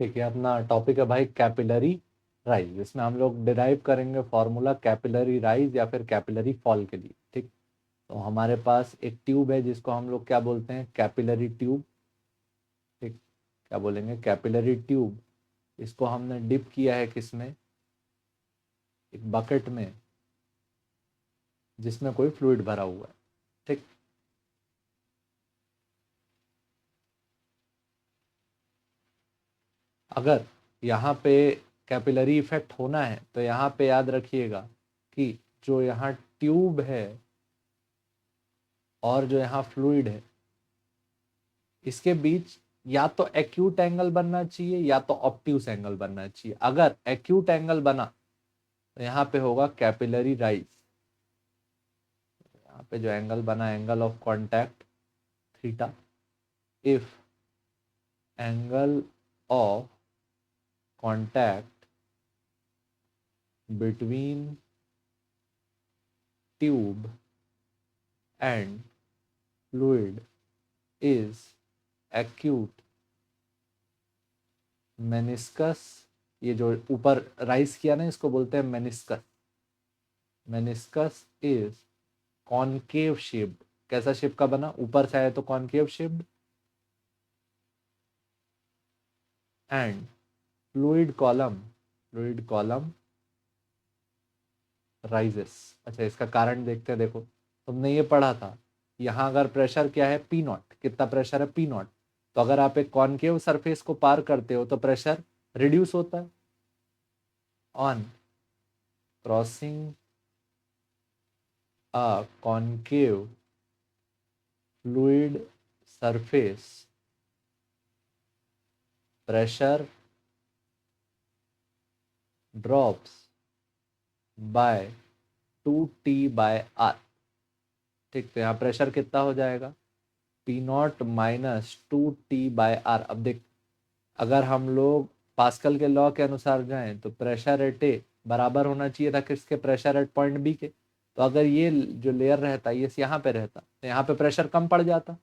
ठीक है, अपना टॉपिक है भाई कैपिलरी राइज। इसमें हम लोग डिराइव करेंगे फॉर्मूला कैपिलरी राइज या फिर कैपिलरी फॉल के लिए। ठीक, तो हमारे पास एक ट्यूब है जिसको हम लोग क्या बोलते हैं, कैपिलरी ट्यूब। ठीक, क्या बोलेंगे, कैपिलरी ट्यूब। इसको हमने डिप किया है किसमें, एक बकेट में जिसमें कोई फ्लूइड भरा हुआ है। ठीक, अगर यहाँ पे कैपिलरी इफेक्ट होना है तो यहाँ पे याद रखिएगा कि जो यहाँ ट्यूब है और जो यहाँ फ्लूइड है, इसके बीच या तो एक्यूट एंगल बनना चाहिए या तो ऑब्ट्यूस एंगल बनना चाहिए। अगर एक्यूट एंगल बना तो यहाँ पे होगा कैपिलरी राइज। यहाँ पे जो एंगल बना, angle of contact theta. If angle of contact between tube and fluid is acute meniscus. ये जो ऊपर राइज किया ना, इसको बोलते हैं meniscus. Meniscus is concave shaped. कैसा शेप का बना, ऊपर से आया तो concave shaped. And fluid column rises. अच्छा, इसका कारण देखते हैं। देखो, तुमने ये पढ़ा था, यहाँ अगर प्रेशर क्या है, पी नॉट। कितना प्रेशर है, पी नॉट। तो अगर आप एक कॉनकेव सरफेस को पार करते हो तो प्रेशर रिड्यूस होता है। On crossing a concave fluid surface, pressure drops by 2T/R। ठीक, तो यहाँ प्रेशर कितना हो जाएगा, पी नॉट माइनस 2T/R। अब देख, अगर हम लोग पास्कल के लॉ के अनुसार जाएं तो प्रेशर एट ए बराबर होना चाहिए था किसके, प्रेशर एट पॉइंट बी के। तो अगर ये जो लेयर रहता, ये यहाँ पे रहता तो यहाँ पे प्रेशर कम पड़ जाता।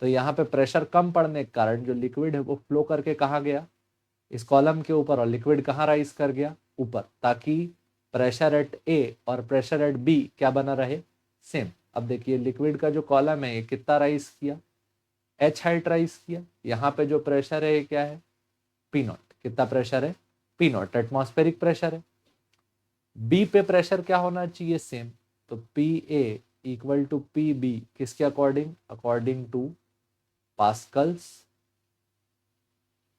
तो यहाँ पे प्रेशर कम पड़ने के कारण जो लिक्विड है वो फ्लो करके कहाँ गया, इस कॉलम के ऊपर। और लिक्विड कहाँ राइज कर गया, ऊपर, ताकि प्रेशर एट ए और प्रेशर एट बी क्या बना रहे, सेम। अब देखिए, लिक्विड का जो कॉलम है ये कितना राइज किया, एच हाइट राइज किया। यहाँ पे जो प्रेशर है ये क्या है, पी नॉट। कितना प्रेशर है, पी नॉट, एटमॉस्फेरिक प्रेशर है। बी पे प्रेशर क्या होना चाहिए, सेम। तो P A equal to P B, किसके according, according to Pascal's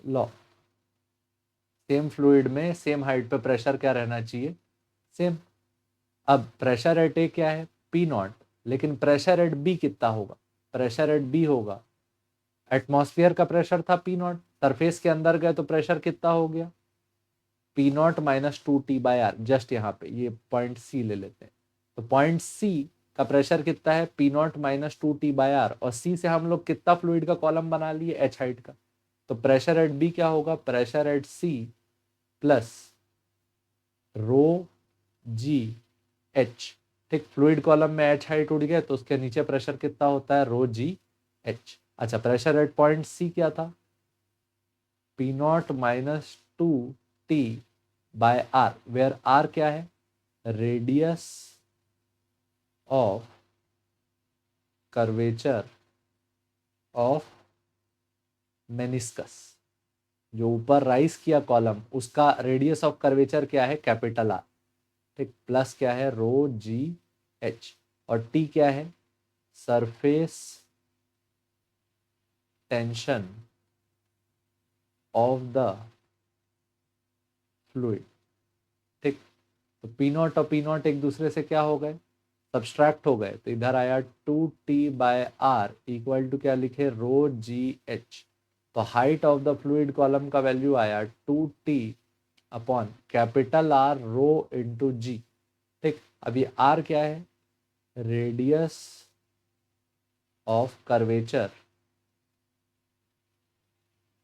law. Same fluid में सेम हाइट पे प्रेशर क्या रहना चाहिए, सेम। अब प्रेशर एट ए क्या है, पी नॉट, लेकिन प्रेशर एट बी कितना होगा, प्रेशर एट बी होगा, एटमॉस्फेयर का प्रेशर था पी नॉट, सरफेस के अंदर गए तो प्रेशर कितना हो गया, P naught minus 2T/R। Just यहाँ पे ये पॉइंट सी ले लेते हैं। तो पॉइंट सी का प्रेशर कितना है, पी नॉट माइनस 2T/R। और सी से हम लोग कितना फ्लूइड का कॉलम बना लिए, एच हाइट का। तो प्रेशर एट बी क्या होगा, pressure at C plus rho g h. ठीक, फ्लूइड कॉलम में एच हाइट उड़ गया तो उसके नीचे प्रेशर कितना होता है, रो जी एच। अच्छा, प्रेशर एट पॉइंट सी क्या था, P naught minus 2T/R, where R क्या है, radius of curvature of meniscus. जो ऊपर राइज किया कॉलम, उसका रेडियस ऑफ कर्वेचर क्या है, कैपिटल आर। ठीक, प्लस क्या है, रो जी एच। और टी क्या है, surface tension of the fluid. ठीक, तो पी नॉट और पी नॉट एक दूसरे से क्या हो गए, सब्सट्रैक्ट हो गए। तो इधर आया 2T/R इक्वल टू क्या लिखे, रो जी एच। तो height of the fluid column का वैल्यू आया 2T upon capital R rho into g. ठीक, अब ये आर क्या है, radius of curvature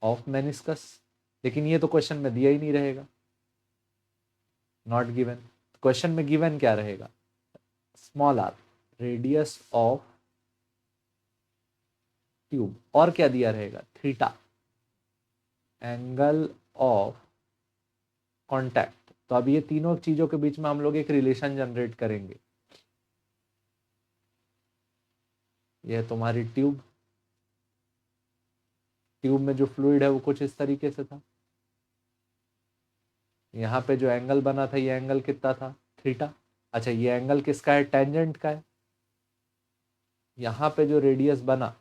of meniscus. लेकिन ये तो क्वेश्चन में दिया ही नहीं रहेगा, नॉट गिवन। क्वेश्चन में गिवन क्या रहेगा, small R, radius of tube. और क्या दिया रहेगा, थीटा, एंगल ऑफ कॉन्टैक्ट। तो अब ये तीनों चीजों के बीच में हम लोग एक रिलेशन जनरेट करेंगे। ये है तुम्हारी ट्यूब। ट्यूब में जो फ्लूइड है वो कुछ इस तरीके से था। यहाँ पे जो एंगल बना था, ये एंगल कितना था, थीटा। अच्छा, ये एंगल किसका है, टेंजेंट का है। यहाँ पे जो रेडियस बना,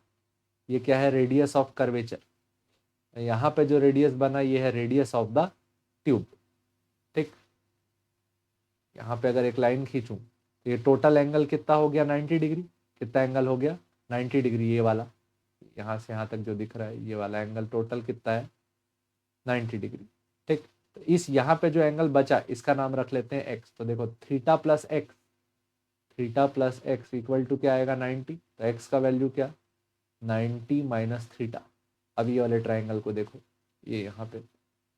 ये क्या है, रेडियस ऑफ कर्वेचर। यहाँ पे जो रेडियस बना, ये है रेडियस ऑफ द ट्यूब। ठीक, यहाँ पे अगर एक लाइन खींचूं तो ये टोटल एंगल कितना हो गया, 90 डिग्री। कितना एंगल हो गया, 90 डिग्री। ये वाला यहाँ से यहाँ तक जो दिख रहा है, ये वाला एंगल टोटल कितना है, 90 डिग्री। ठीक, तो इस यहाँ पे जो एंगल बचा, इसका नाम रख लेते हैं एक्स। तो देखो theta plus X, theta plus X equal to क्या आएगा, 90। तो एक्स का वैल्यू क्या, 90 माइनस थीटा। अब ये वाले ट्राइंगल को देखो, ये यहाँ पे,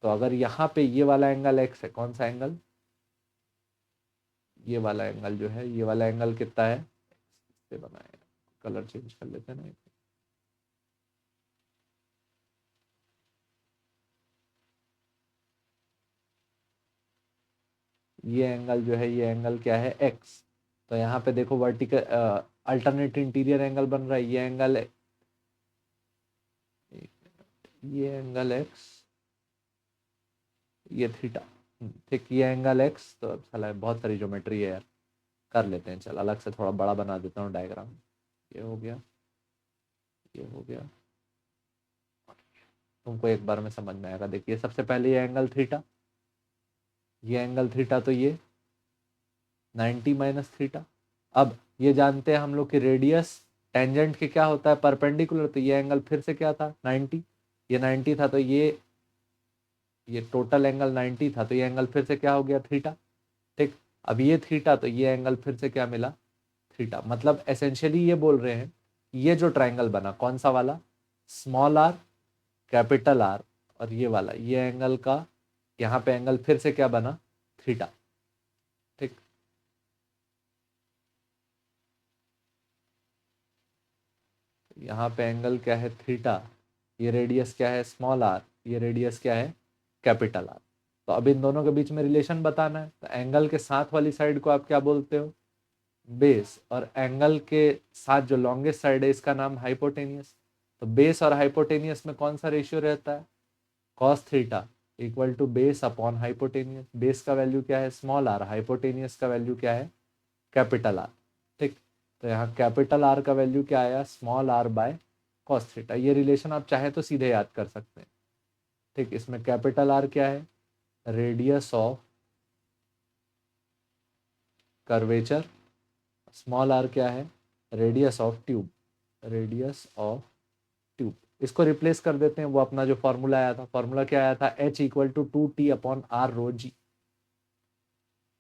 तो अगर यहाँ पे ये वाला एंगल एक्स है, कौन सा एंगल, ये वाला एंगल जो है, ये वाला एंगल कितना है, इससे बनाया, कलर चेंज कर लेते हैं ना। ये एंगल जो है, ये एंगल क्या है, एक्स। तो यहाँ पे देखो वर्टिकल अल्टरनेट इंटीरियर एंगल बन रहा है, ये एंगल है, ये एंगल एक्स, ये थीटा। ठीक, ये एंगल एक्स। तो अब साला बहुत सारी ज्योमेट्री है यार, कर लेते हैं, चल अलग से थोड़ा बड़ा बना देता हूँ डायग्राम। ये हो गया, ये हो गया, तुमको एक बार में समझ में आएगा। देखिए सबसे पहले ये एंगल थीटा, ये एंगल थीटा, तो ये 90 माइनस थीटा। अब ये जानते हैं हम लोग कि रेडियस टेंजेंट के क्या होता है, परपेंडिकुलर। तो ये एंगल फिर से क्या था, 90। ये 90 था, तो ये टोटल एंगल 90 था, तो ये एंगल फिर से क्या हो गया, थीटा। ठीक, अब ये थीटा, तो ये एंगल फिर से क्या मिला, थीटा। मतलब एसेंशियली ये बोल रहे हैं, ये जो ट्राइंगल बना, कौन सा वाला, स्मॉल आर, कैपिटल आर, और ये वाला, ये एंगल का यहाँ पे एंगल फिर से क्या बना, थीटा। ठीक, यहाँ पे एंगल क्या है, थीटा। ये रेडियस क्या है, स्मॉल आर। ये रेडियस क्या है, कैपिटल आर। तो अब इन दोनों के बीच में रिलेशन बताना है। तो एंगल के साथ वाली साइड को आप क्या बोलते हो, बेस। और एंगल के साथ जो लॉन्गेस्ट साइड है, इसका नाम हाइपोटेनियस। तो बेस और हाइपोटेनियस में कौन सा रेशियो रहता है, cos theta equal to base upon hypotenuse. Base का वैल्यू क्या है, स्मॉल आर। हाइपोटेनियस का वैल्यू क्या है, कैपिटल आर। ठीक, तो यहाँ कैपिटल आर का वैल्यू क्या आया, small R by cos theta. ये रिलेशन आप चाहे तो सीधे याद कर सकते हैं। ठीक, इसमें कैपिटल आर क्या है, radius of curvature. Small R क्या है, radius of tube, radius of tube. इसको रिप्लेस कर देते हैं, वो अपना जो फॉर्मूला आया था, फॉर्मूला क्या आया था, H equal to 2T upon R rho g.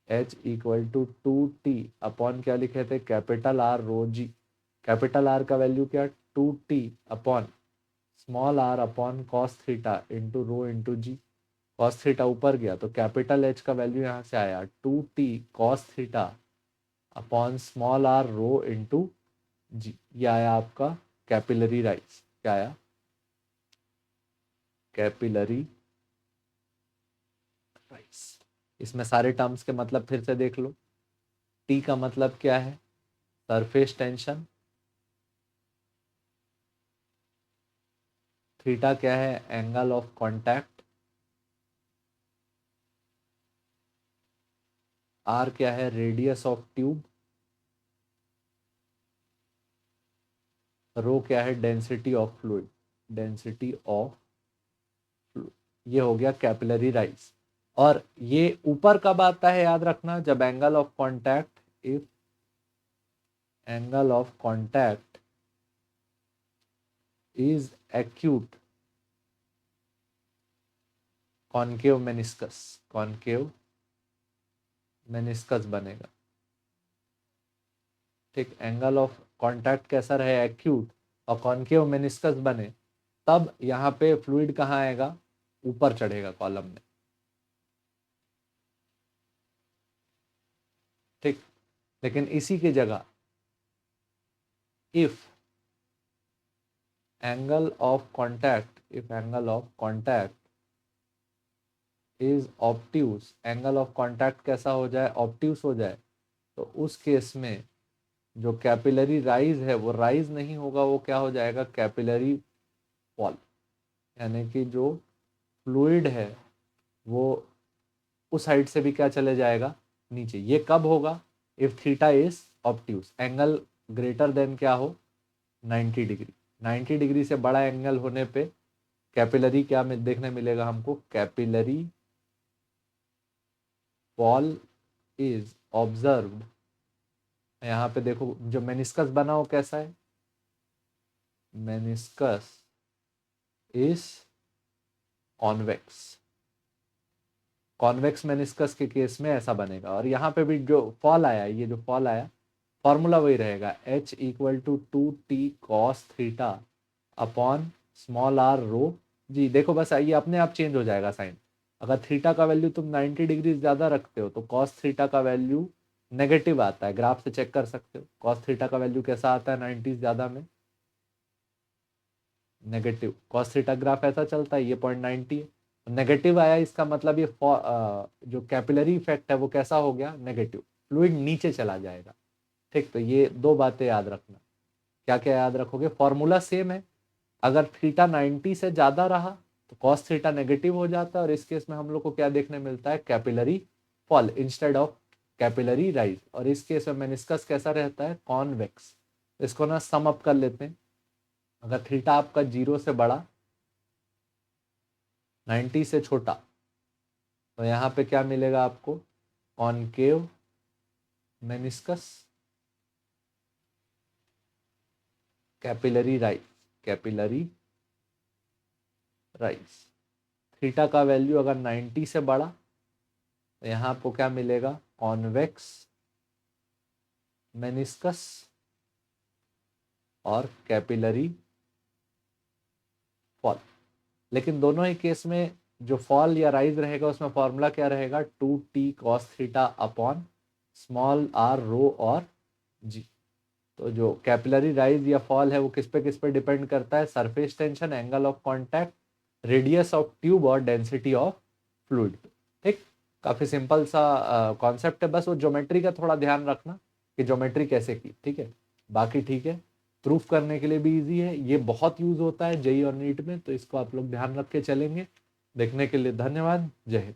H equal to 2T upon क्या लिखे थे, capital R rho g. Capital R का वैल्यू क्या, 2T upon small R upon cos theta into rho into g. Cos theta ऊपर गया, तो capital H का value यहाँ से आया 2T cos theta upon small R rho into G. ये आया आपका कैपिलरी राइज। क्या आया, कैपिलरी राइज। इसमें सारे टर्म्स के मतलब फिर से देख लो। टी का मतलब क्या है, सरफेस टेंशन। थीटा क्या है, एंगल ऑफ कांटेक्ट। आर क्या है, रेडियस ऑफ ट्यूब। रो क्या है, density of fluid, density of fluid. ये हो गया कैपिलरी राइज। और ये ऊपर कब आता है, याद रखना, जब angle of contact, if angle of contact is acute concave meniscus, concave meniscus बनेगा। ठीक, एंगल ऑफ कांटेक्ट कैसा रहे, एक्यूट, और कॉनकेव मेनिस्कस बने, तब यहाँ पे फ्लूइड कहाँ आएगा, ऊपर चढ़ेगा कॉलम में। ठीक, लेकिन इसी की जगह if angle of contact, if angle of contact is obtuse, angle of contact कैसा हो जाए, ऑब्ट्यूज हो जाए, तो उस केस में जो कैपिलरी राइज है वो राइज नहीं होगा, वो क्या हो जाएगा, कैपिलरी फॉल। यानी कि जो फ्लूइड है वो उस साइड से भी क्या चले जाएगा, नीचे। ये कब होगा, if theta is obtuse, angle greater than क्या हो, 90 डिग्री। 90 डिग्री से बड़ा एंगल होने पे कैपिलरी क्या देखने मिलेगा हमको, कैपिलरी फॉल इज ऑब्जर्व्ड। यहाँ पे देखो जो मेनिस्कस बना हो कैसा है, meniscus is convex. Convex meniscus के केस में ऐसा बनेगा। और यहाँ पे भी जो फॉल आया, ये जो फॉल आया, फॉर्मूला वही रहेगा, H equal to 2t cos theta upon small r rho g. देखो बस ये अपने आप चेंज हो जाएगा साइन। अगर थीटा का वैल्यू तुम 90 डिग्री ज़्यादा रखते हो तो कॉस थीटा का वैल्यू नेगेटिव आता है, ग्राफ से चेक कर सकते हो। कॉस थीटा का वैल्यू कैसा आता है 90 ज़्यादा में, नेगेटिव। कॉस थीटा ग्राफ ऐसा चलता है, ये 0.90 है, नेगेटिव आया, इसका मतलब ये जो कैपिलरी इफेक्ट है वो कैसा हो गया, नेगेटिव, फ्लूइड नीचे चला जाएगा। ठीक, तो ये दो बातें याद रखना। क्या क्या याद रखोगे, फॉर्मूला सेम है, अगर थीटा 90 से ज़्यादा रहा तो कॉस थीटा नेगेटिव हो जाता है, और इस केस में हम लोग को क्या देखने मिलता है, capillary fall instead of capillary rise. और इस केस में मेनिस्कस कैसा रहता है, कॉन्वेक्स। इसको ना सम अप कर लेते हैं। अगर थीटा आपका 0 से बड़ा, 90 से छोटा, तो यहाँ पे क्या मिलेगा आपको, concave meniscus, capillary rise, capillary rise. Theta का वैल्यू अगर 90 से बड़ा तो यहाँ आपको क्या मिलेगा, कॉन्वेक्स मेनिस्कस और कैपिलरी फॉल। लेकिन दोनों ही केस में जो फॉल या राइज रहेगा उसमें फॉर्मूला क्या रहेगा, 2t cos theta upon small r रो और g। तो जो कैपिलरी राइज या फॉल है वो किस पे डिपेंड करता है, surface tension, angle of contact, radius of tube और डेंसिटी ऑफ फ्लूइड। ठीक, काफ़ी सिंपल सा कॉन्सेप्ट है, बस वो ज्योमेट्री का थोड़ा ध्यान रखना कि ज्योमेट्री कैसे की। ठीक है, बाकी ठीक है, प्रूफ करने के लिए भी इजी है, ये बहुत यूज होता है जेई और नीट में, तो इसको आप लोग ध्यान रख के चलेंगे। देखने के लिए धन्यवाद, जय हिंद।